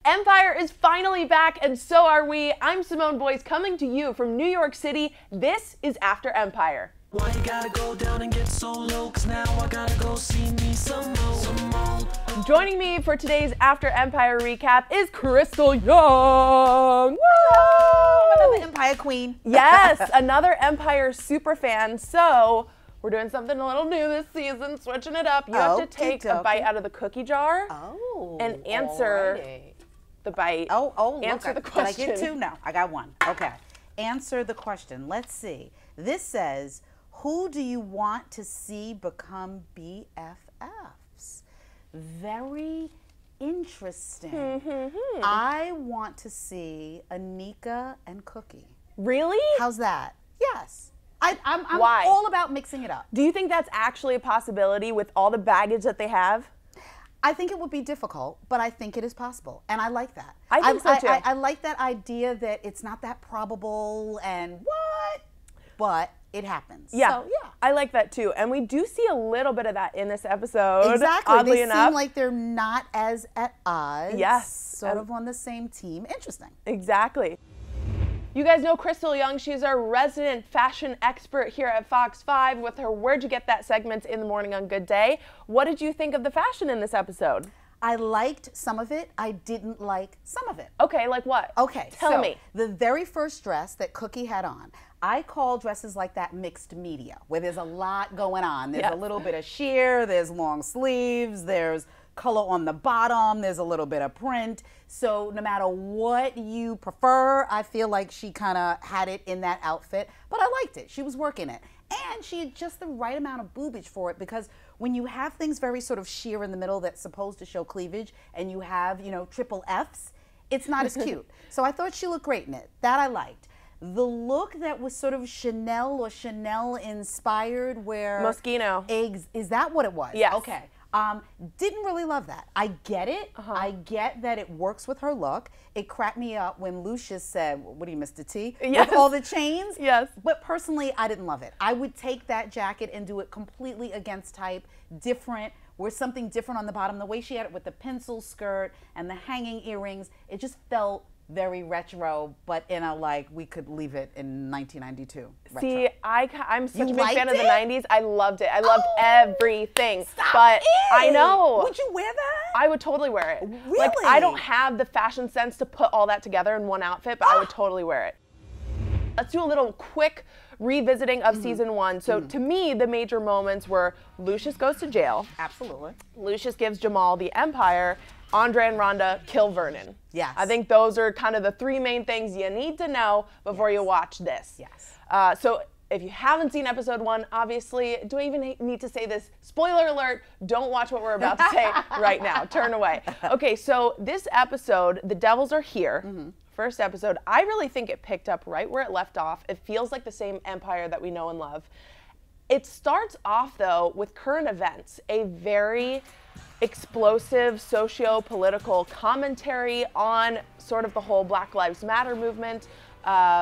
Empire is finally back, and so are we. I'm Simone Boyce, coming to you from New York City. This is After Empire. Why you gotta go down and get so low? 'Cause now I gotta go see me some more. Joining me for today's After Empire recap is Crystal Young. Another Empire queen. Yes, another Empire super fan. So we're doing something a little new this season, switching it up. You have to take a bite out of the cookie jar and answer the bite. Answer answer the Did question. I get two? No, I got one. Okay. Answer the question. Let's see. This says, who do you want to see become BFFs? Very interesting. I want to see Anika and Cookie. Really? How's that? Yes. I'm Why? all about mixing it up. Do you think that's actually a possibility with all the baggage that they have? I think it would be difficult, but I think it is possible, and I like that. I think so too. I like that idea that it's not that probable and but it happens. Yeah, So, yeah. I like that too. And we do see a little bit of that in this episode. Exactly. Oddly They enough. seem like they're not as at odds. Yes. Sort of on the same team. Interesting. Exactly. You guys know Crystal Young. She's our resident fashion expert here at Fox 5 with her Where'd You Get That segments in the morning on Good Day. What did you think of the fashion in this episode? I liked some of it. I didn't like some of it. Okay, like what? Okay, Tell me. The very first dress that Cookie had on, I call dresses like that mixed media, where there's a lot going on. There's a little bit of sheer, there's long sleeves, there's color on the bottom, there's a little bit of print. So no matter what you prefer, I feel like she kind of had it in that outfit, but I liked it. She was working it. And she had just the right amount of boobage for it, because when you have things very sort of sheer in the middle that's supposed to show cleavage, and you have, you know, triple Fs, it's not as cute. So I thought she looked great in it. That I liked. The look that was sort of Chanel or Chanel inspired, where Moschino. is that what it was? Yes. Okay. Didn't really love that. I get it. I get that it works with her look. It cracked me up when Lucius said, what do you, Mr. T? Yes. With all the chains? Yes. But personally, I didn't love it. I would take that jacket and do it completely against type, different, wear something different on the bottom. The way she had it with the pencil skirt and the hanging earrings, it just felt very retro, but in a like, we could leave it in 1992 retro. See, I'm such a big liked fan of the it? 90s. I loved it. I loved everything. Stop but it! I know. Would you wear that? I would totally wear it. Really? Like, I don't have the fashion sense to put all that together in one outfit, but I would totally wear it. Let's do a little quick revisiting of season 1. So to me, the major moments were Lucius goes to jail. Absolutely. Lucius gives Jamal the Empire. Andre and Rhonda kill Vernon. Yes. I think those are kind of the three main things you need to know before you watch this. Yes. So if you haven't seen episode 1, obviously, do I even need to say this? Spoiler alert, don't watch what we're about to say right now. Turn away. Okay, so this episode, The Devils Are Here, first episode, I really think it picked up right where it left off. It feels like the same Empire that we know and love. It starts off, though, with current events, a very explosive socio-political commentary on sort of the whole Black Lives Matter movement.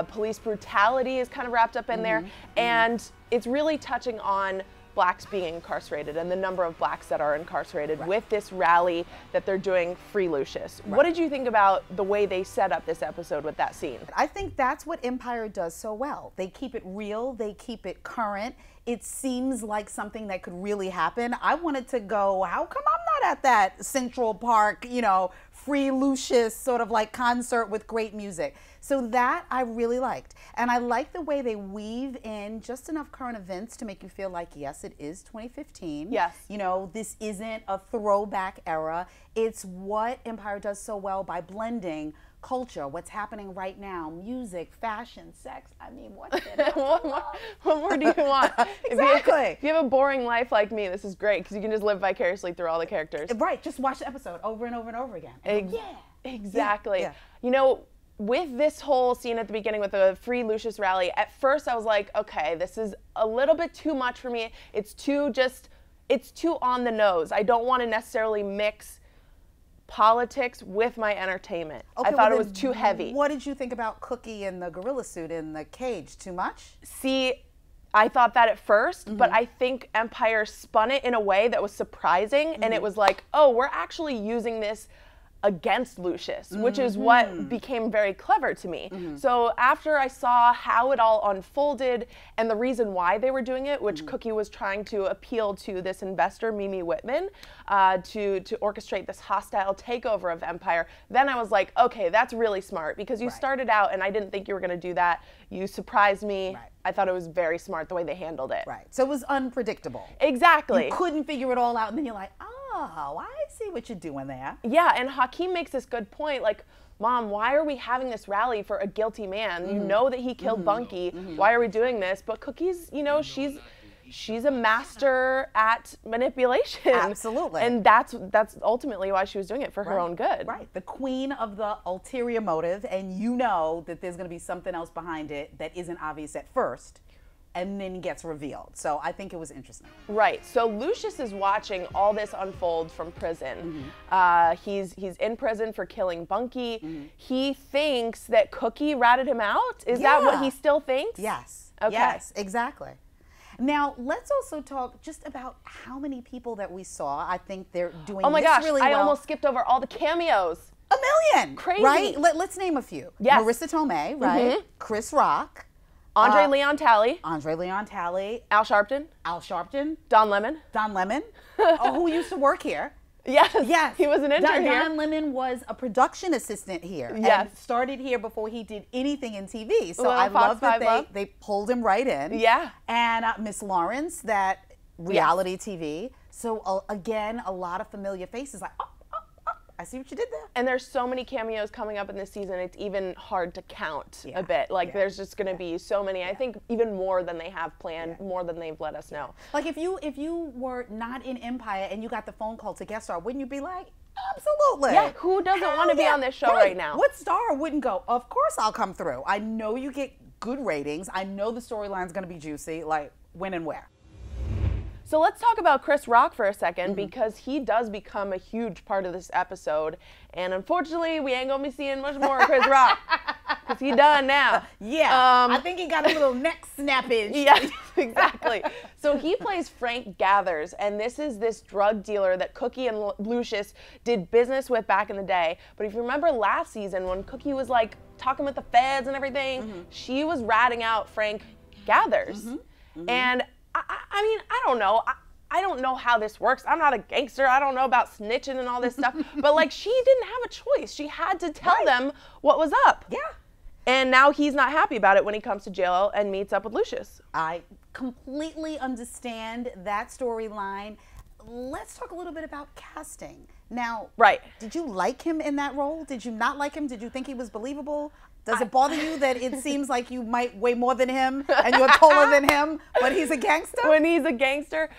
Police brutality is kind of wrapped up in there, and it's really touching on blacks being incarcerated and the number of blacks that are incarcerated with this rally that they're doing, Free Lucius. What did you think about the way they set up this episode with that scene? I think that's what Empire does so well. They keep it real, they keep it current. It seems like something that could really happen. I wanted to go, how come I'm not at that Central Park, you know, Free Lucius sort of like concert with great music? So that I really liked. And I like the way they weave in just enough current events to make you feel like, yes, it is 2015. Yes. You know, this isn't a throwback era. It's what Empire does so well by blending culture, what's happening right now, music, fashion, sex. I mean, what's it? What more do you want? Exactly. If you have a boring life like me, this is great because you can just live vicariously through all the characters. Right, just watch the episode over and over and over again. And go, yeah. Exactly. Yeah. You know, with this whole scene at the beginning with the Free Lucius rally, at first I was like, okay, this is a little bit too much for me. It's too on the nose. I don't want to necessarily mix politics with my entertainment. Okay, I thought well it was too heavy. What did you think about Cookie in the gorilla suit in the cage? Too much? See, I thought that at first, but I think Empire spun it in a way that was surprising, and it was like, oh, we're actually using this against Lucius, which is what became very clever to me. So after I saw how it all unfolded and the reason why they were doing it, which Cookie was trying to appeal to this investor, Mimi Whitman, to orchestrate this hostile takeover of Empire, then I was like, okay, that's really smart, because you started out and I didn't think you were going to do that. You surprised me. I thought it was very smart the way they handled it. Right. So it was unpredictable. Exactly. You couldn't figure it all out, and then you're like, oh, I see what you're doing there. Yeah, and Hakeem makes this good point, like, Mom, why are we having this rally for a guilty man? You know that he killed Bunky. Why are we doing this? But Cookie's, you know, she's a master at manipulation. Absolutely. And that's ultimately why she was doing it, for her own good. Right. The queen of the ulterior motive, and you know that there's going to be something else behind it that isn't obvious at first, and then gets revealed. So I think it was interesting. Right. So Lucius is watching all this unfold from prison. He's in prison for killing Bunky. He thinks that Cookie ratted him out. Is that what he still thinks? Yes. Okay. Yes, exactly. Now, let's also talk just about how many people that we saw. I think they're doing oh my gosh, really I well. almost skipped over all the cameos. A million. Crazy. Right? Let's name a few. Yes. Marissa Tomei, right? Chris Rock. Andre Leon Talley. Andre Leon Talley. Al Sharpton. Al Sharpton. Don Lemon. Don Lemon. Who used to work here. Yes. Yes. He was an intern here. Don Lemon was a production assistant here. Yes. And started here before he did anything in TV. So Little I Fox love that 5 they pulled him right in. Yeah. And Miss Lawrence, that reality TV. So again, a lot of familiar faces. Like, I see what you did there. And there's so many cameos coming up in this season, it's even hard to count a bit. Like, there's just going to be so many. I think even more than they have planned, more than they've let us know. Like, if you were not in Empire and you got the phone call to guest star, wouldn't you be like, absolutely? Yeah, who doesn't want to be on this show right now? What star wouldn't go, of course I'll come through. I know you get good ratings. I know the storyline's going to be juicy. Like, when and where? So let's talk about Chris Rock for a second, because he does become a huge part of this episode. And unfortunately, we ain't gonna be seeing much more of Chris Rock, because he done now. I think he got a little neck snappage. Yes, exactly. So he plays Frank Gathers, and this is this drug dealer that Cookie and Lucius did business with back in the day. But if you remember last season, when Cookie was like talking with the feds and everything, she was ratting out Frank Gathers. And I mean, I don't know. I don't know how this works. I'm not a gangster. I don't know about snitching and all this stuff. But like, she didn't have a choice. She had to tell them what was up. Yeah. And now he's not happy about it when he comes to jail and meets up with Lucius. I completely understand that storyline. Let's talk a little bit about casting. Now, did you like him in that role? Did you not like him? Did you think he was believable? Does it bother you that it seems like you might weigh more than him and you're taller than him, but he's a gangster? When he's a gangster,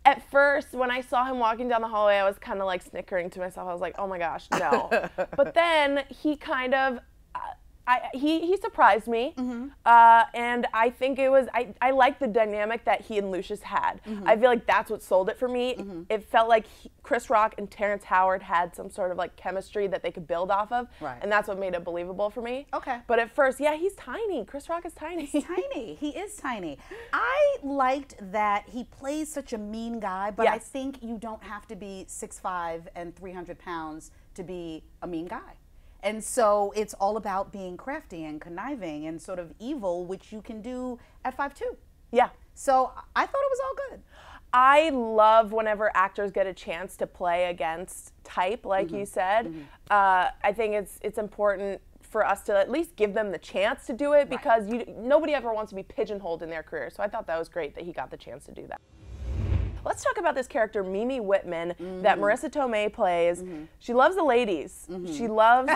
at first, when I saw him walking down the hallway, I was kind of like snickering to myself. I was like, oh my gosh, no. But then he kind of, he surprised me, and I think it was, I liked the dynamic that he and Lucius had. I feel like that's what sold it for me. It felt like Chris Rock and Terrence Howard had some sort of like chemistry that they could build off of, and that's what made it believable for me. Okay. But at first, yeah, he's tiny. Chris Rock is tiny. He's tiny. He is tiny. I liked that he plays such a mean guy, but I think you don't have to be 6'5" and 300 pounds to be a mean guy. And so it's all about being crafty and conniving and sort of evil, which you can do at 5'2". Yeah. So I thought it was all good. I love whenever actors get a chance to play against type, like you said. I think it's important for us to at least give them the chance to do it, because nobody ever wants to be pigeonholed in their career. So I thought that was great that he got the chance to do that. Let's talk about this character, Mimi Whitman, that Marissa Tomei plays. She loves the ladies. She loves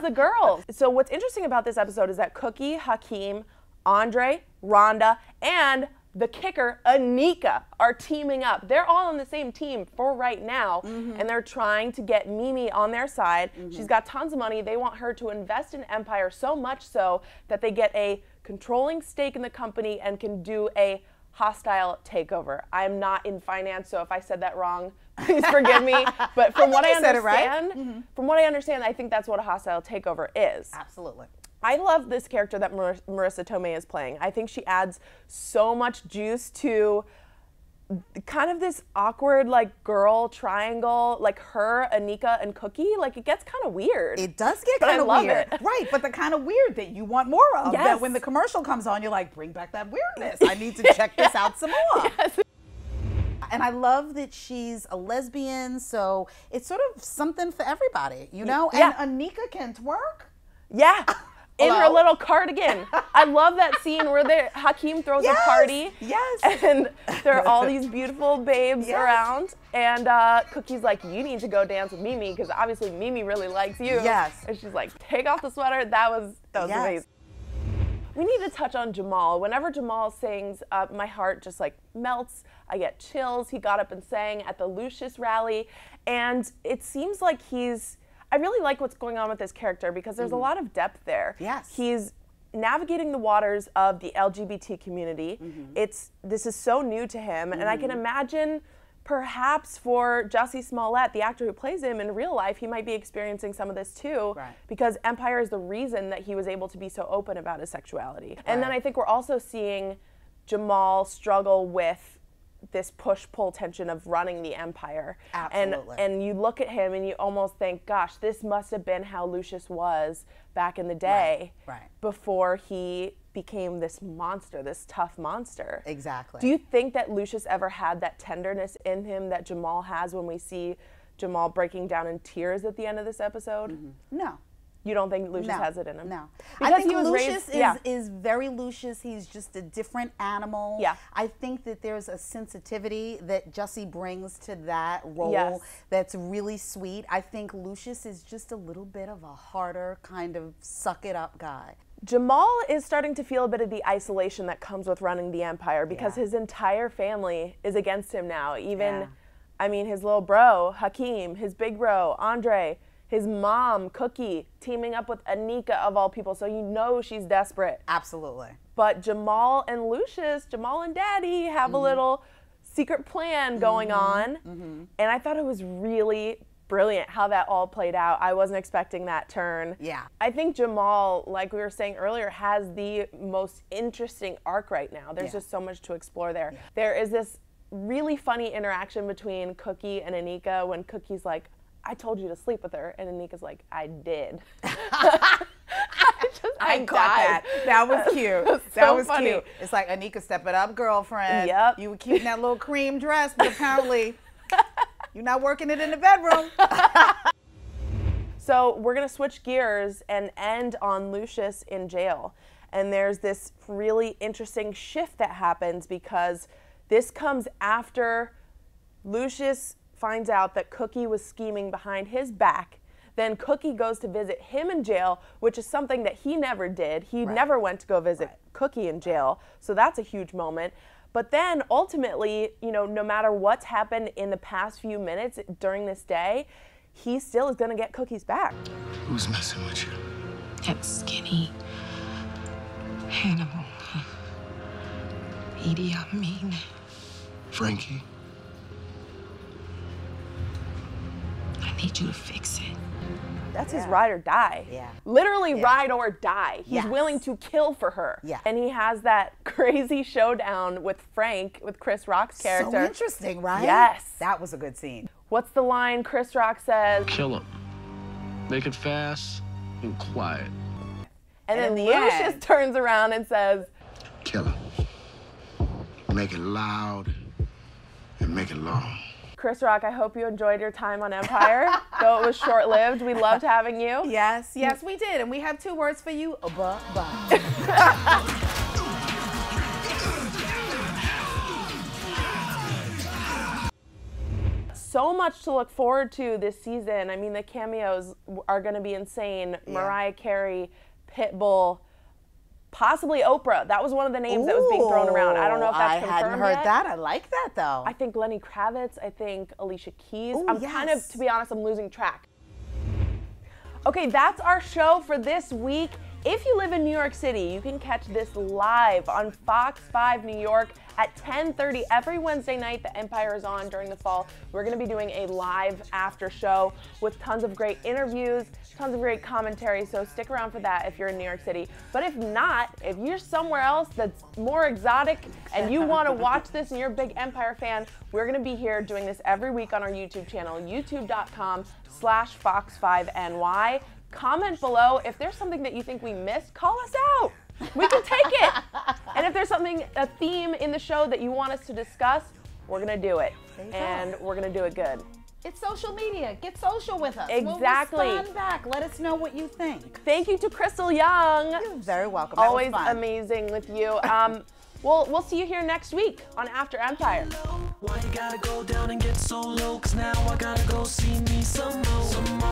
the girls. So what's interesting about this episode is that Cookie, Hakeem, Andre, Rhonda, and the kicker, Anika, are teaming up. They're all on the same team for right now, and they're trying to get Mimi on their side. She's got tons of money. They want her to invest in Empire, so much so that they get a controlling stake in the company and can do a hostile takeover. I'm not in finance, so if I said that wrong, please forgive me. But from what I understand, I think that's what a hostile takeover is. Absolutely. I love this character that Marissa Tomei is playing. I think she adds so much juice to kind of this awkward like girl triangle, like her, Anika, and Cookie. Like it gets kind of weird. It does get But I kind of love weird. it. Right, but the kind of weird that you want more of. Yes. That when the commercial comes on, you're like, bring back that weirdness. I need to check this out some more. Yes. And I love that she's a lesbian, so it's sort of something for everybody, you know? Yeah. And Anika can twerk. Yeah. In her Hello? little cardigan. I love that scene where Hakeem throws a party. Yes. And there are all these beautiful babes Yes. around. And Cookie's like, you need to go dance with Mimi, because obviously Mimi really likes you. Yes. And she's like, take off the sweater. That was Yes. amazing. We need to touch on Jamal. Whenever Jamal sings, my heart just like melts. I get chills. He got up and sang at the Lucius rally. And it seems like I really like what's going on with this character because there's a lot of depth there. Yes. He's navigating the waters of the LGBT community. This is so new to him. And I can imagine perhaps for Jussie Smollett, the actor who plays him in real life, he might be experiencing some of this too, Right. because Empire is the reason that he was able to be so open about his sexuality. And then I think we're also seeing Jamal struggle with this push-pull tension of running the Empire. Absolutely. And you look at him and you almost think, gosh, this must have been how Lucius was back in the day, Right. before he became this monster, this tough monster. Exactly. Do you think that Lucius ever had that tenderness in him that Jamal has when we see Jamal breaking down in tears at the end of this episode? No. You don't think Lucius No, has it in him? No. Because I think he was Lucius raised, is very Lucius. He's just a different animal. Yeah. I think that there's a sensitivity that Jussie brings to that role Yes. that's really sweet. I think Lucius is just a little bit of a harder kind of suck it up guy. Jamal is starting to feel a bit of the isolation that comes with running the Empire because his entire family is against him now. Even, I mean, his little bro, Hakeem, his big bro, Andre, his mom, Cookie, teaming up with Anika of all people, so you know she's desperate. Absolutely. But Jamal and Lucius, Jamal and Daddy, have a little secret plan going on. And I thought it was really brilliant how that all played out. I wasn't expecting that turn. Yeah. I think Jamal, like we were saying earlier, has the most interesting arc right now. There's just so much to explore there. There is this really funny interaction between Cookie and Anika when Cookie's like, I told you to sleep with her, and Anika's like, I did. I caught that. That was cute. That so was funny. cute. It's like, Anika, step it up, girlfriend. Yep. You were cute in that little cream dress, but apparently you're not working it in the bedroom. So we're gonna switch gears and end on Lucius in jail. And there's this really interesting shift that happens because this comes after Lucius finds out that Cookie was scheming behind his back. Then Cookie goes to visit him in jail, which is something that he never did. He never went to go visit Cookie in jail. So that's a huge moment. But then ultimately, you know, no matter what's happened in the past few minutes during this day, he still is gonna get Cookie's back. Who's messing with you? That skinny Hannibal. Edie, I mean. Frankie? I need you to fix it. That's his ride or die. Yeah. Literally ride or die. He's Yes. willing to kill for her. Yeah. And he has that crazy showdown with Frank, with Chris Rock's character. So interesting, right? Yes. That was a good scene. What's the line Chris Rock says? Kill him. Make it fast and quiet. And then in the Lucius end- turns around and says, Kill him. Make it loud and make it long. Chris Rock, I hope you enjoyed your time on Empire. Though it was short-lived, we loved having you. Yes, yes, we did. And we have two words for you. Bye-bye. So much to look forward to this season. I mean, the cameos are going to be insane. Mariah Carey, Pitbull, possibly Oprah. That was one of the names that was being thrown around. I don't know if that's confirmed I hadn't heard yet. that. I like that, though. I think Lenny Kravitz. I think Alicia Keys. Ooh, I'm kind of, yes. to be honest, I'm losing track. Okay, that's our show for this week. If you live in New York City, you can catch this live on Fox 5 New York at 10:30 every Wednesday night. The Empire is on during the fall. We're going to be doing a live after show with tons of great interviews, tons of great commentary, so stick around for that if you're in New York City. But if not, if you're somewhere else that's more exotic and you want to watch this and you're a big Empire fan, we're going to be here doing this every week on our YouTube channel, youtube.com/Fox5NY. Comment below if there's something that you think we missed. Call us out. We can take it. And if there's something, a theme in the show that you want us to discuss, we're gonna do it. And we're gonna do it good. It's social media. Get social with us. Exactly. We'll respond back. Let us know what you think. Thank you to Crystal Young. You're very welcome. Always that was fun. amazing with you. We'll see you here next week on After Empire. Why you gotta go down and get so low? 'Cause now I gotta go see me some more.